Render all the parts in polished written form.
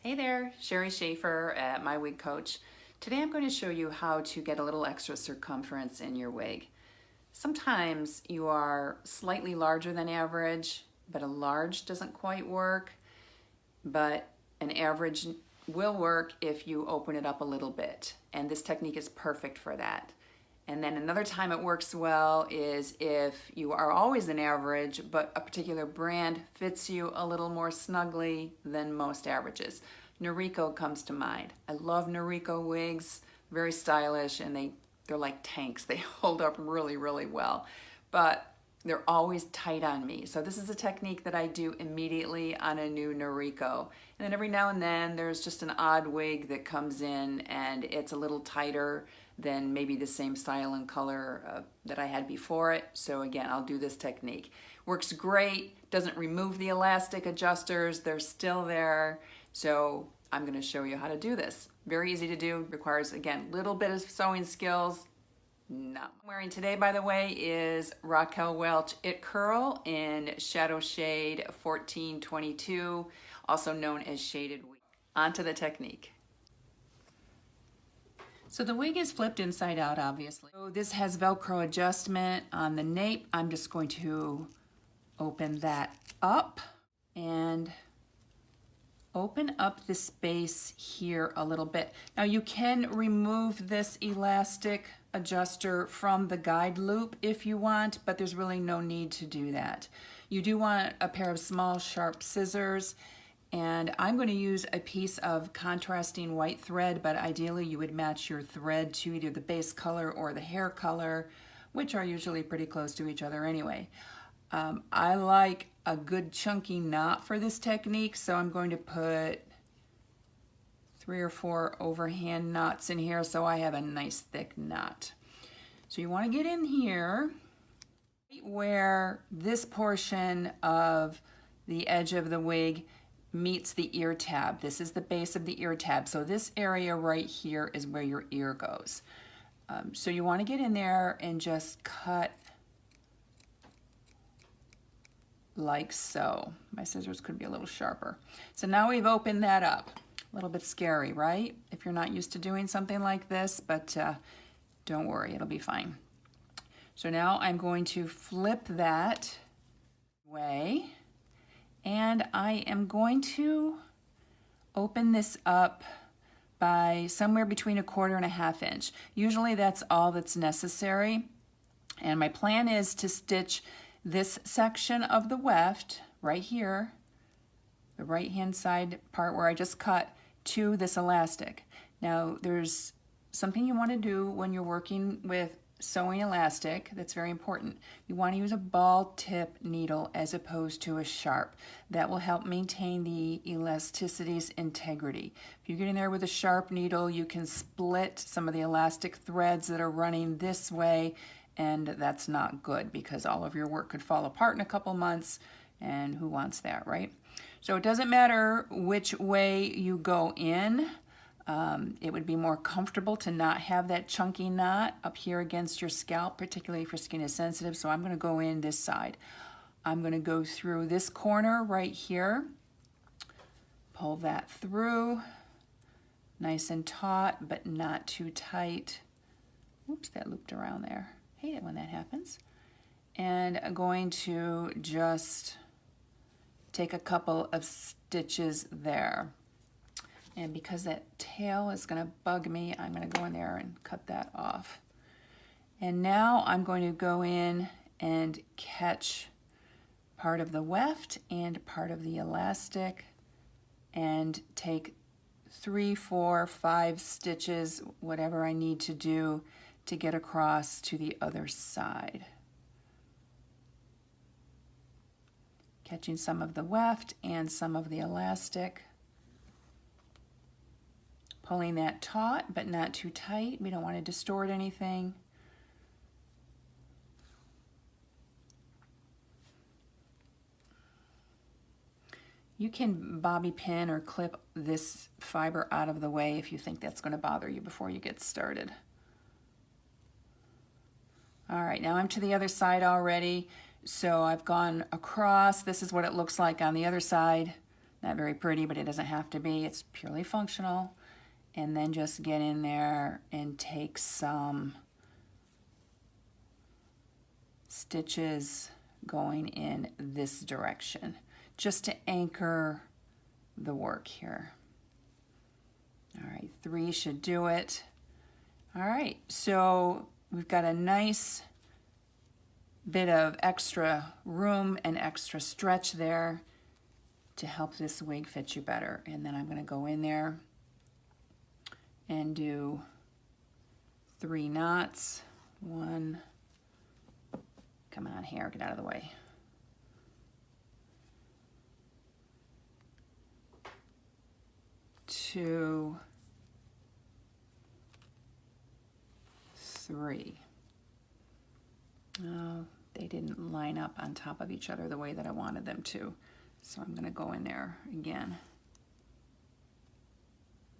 Hey there, Sherry Schaefer at My Wig Coach. Today I'm going to show you how to get a little extra circumference in your wig. Sometimes you are slightly larger than average, but a large doesn't quite work, but an average will work if you open it up a little bit. And this technique is perfect for that. And then another time it works well is if you are always an average, but a particular brand fits you a little more snugly than most averages. Noriko comes to mind. I love Noriko wigs, very stylish, and they're like tanks. They hold up really, really well, but they're always tight on me. So this is a technique that I do immediately on a new Noriko. And then every now and then there's just an odd wig that comes in and it's a little tighter than maybe the same style and color that I had before it. So again, I'll do this technique. Works great, doesn't remove the elastic adjusters, they're still there. So I'm gonna show you how to do this. Very easy to do, requires, again, little bit of sewing skills. No. I'm wearing today, by the way, is Raquel Welch It Curl in Shadow Shade 1422, also known as Shaded Wig. On to the technique. So the wig is flipped inside out, obviously. So this has Velcro adjustment on the nape. I'm just going to open that up and open up the space here a little bit. Now you can remove this elastic adjuster from the guide loop if you want, but there's really no need to do that. You do want a pair of small sharp scissors, and I'm going to use a piece of contrasting white thread, but ideally you would match your thread to either the base color or the hair color, which are usually pretty close to each other anyway. I like a good chunky knot for this technique, so I'm going to put 3 or 4 overhand knots in here so I have a nice thick knot. So you want to get in here where this portion of the edge of the wig meets the ear tab. This is the base of the ear tab. So this area right here is where your ear goes. So you want to get in there and just cut like so. My scissors could be a little sharper. So now we've opened that up. A little bit scary, right? If you're not used to doing something like this, but don't worry, it'll be fine. So now I'm going to flip that way, and I am going to open this up by somewhere between 1/4 and 1/2 inch. Usually that's all that's necessary. And my plan is to stitch this section of the weft right here, the right hand side part where I just cut, to this elastic. Now there's something you want to do when you're working with sewing elastic that's very important. You want to use a ball tip needle as opposed to a sharp. That will help maintain the elasticity's integrity. If you get in there with a sharp needle, you can split some of the elastic threads that are running this way, and that's not good because all of your work could fall apart in a couple months, and who wants that, right? So it doesn't matter which way you go in. It would be more comfortable to not have that chunky knot up here against your scalp, particularly if your skin is sensitive. So I'm going to go in this side. I'm going to go through this corner right here, pull that through, nice and taut, but not too tight. Oops, that looped around there. Hate it when that happens. And I'm going to just take a couple of stitches there. And because that tail is going to bug me, I'm going to go in there and cut that off. And now I'm going to go in and catch part of the weft and part of the elastic and take 3, 4, 5 stitches, whatever I need to do to get across to the other side. Catching some of the weft and some of the elastic. Pulling that taut, but not too tight. We don't want to distort anything. You can bobby pin or clip this fiber out of the way if you think that's going to bother you before you get started. All right, now I'm to the other side already. So I've gone across. This is what it looks like on the other side. Not very pretty, but it doesn't have to be. It's purely functional. And then just get in there and take some stitches going in this direction, just to anchor the work here. All right, 3 should do it. All right, so we've got a nice bit of extra room and extra stretch there to help this wig fit you better. And then I'm going to go in there and do 3 knots. 1, come on, hair, get out of the way. 2, 3. Oh, they didn't line up on top of each other the way that I wanted them to. So I'm going to go in there again.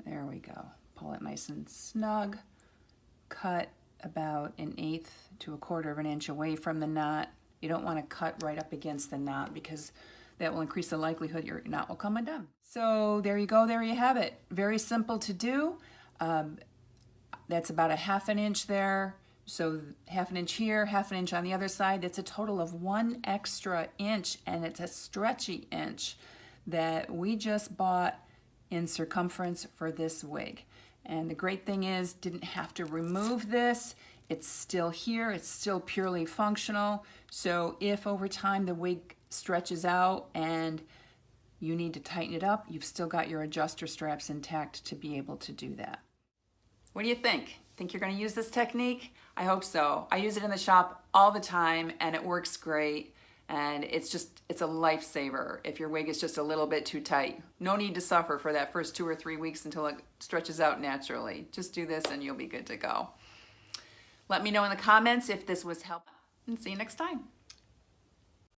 There we go. Pull it nice and snug. Cut about 1/8 to 1/4 of an inch away from the knot. You don't want to cut right up against the knot because that will increase the likelihood your knot will come undone. So there you go, there you have it. Very simple to do. That's about 1/2 inch there. So 1/2 inch here, 1/2 inch on the other side. That's a total of 1 extra inch, and it's a stretchy inch that we just bought in circumference for this wig. And the great thing is, didn't have to remove this. It's still here, it's still purely functional. So if over time the wig stretches out and you need to tighten it up, you've still got your adjuster straps intact to be able to do that. What do you think? Think you're going to use this technique? I hope so. I use it in the shop all the time and it works great. And it's a lifesaver if your wig is just a little bit too tight. No need to suffer for that first 2 or 3 weeks until it stretches out naturally. Just do this and you'll be good to go. Let me know in the comments if this was helpful, and see you next time.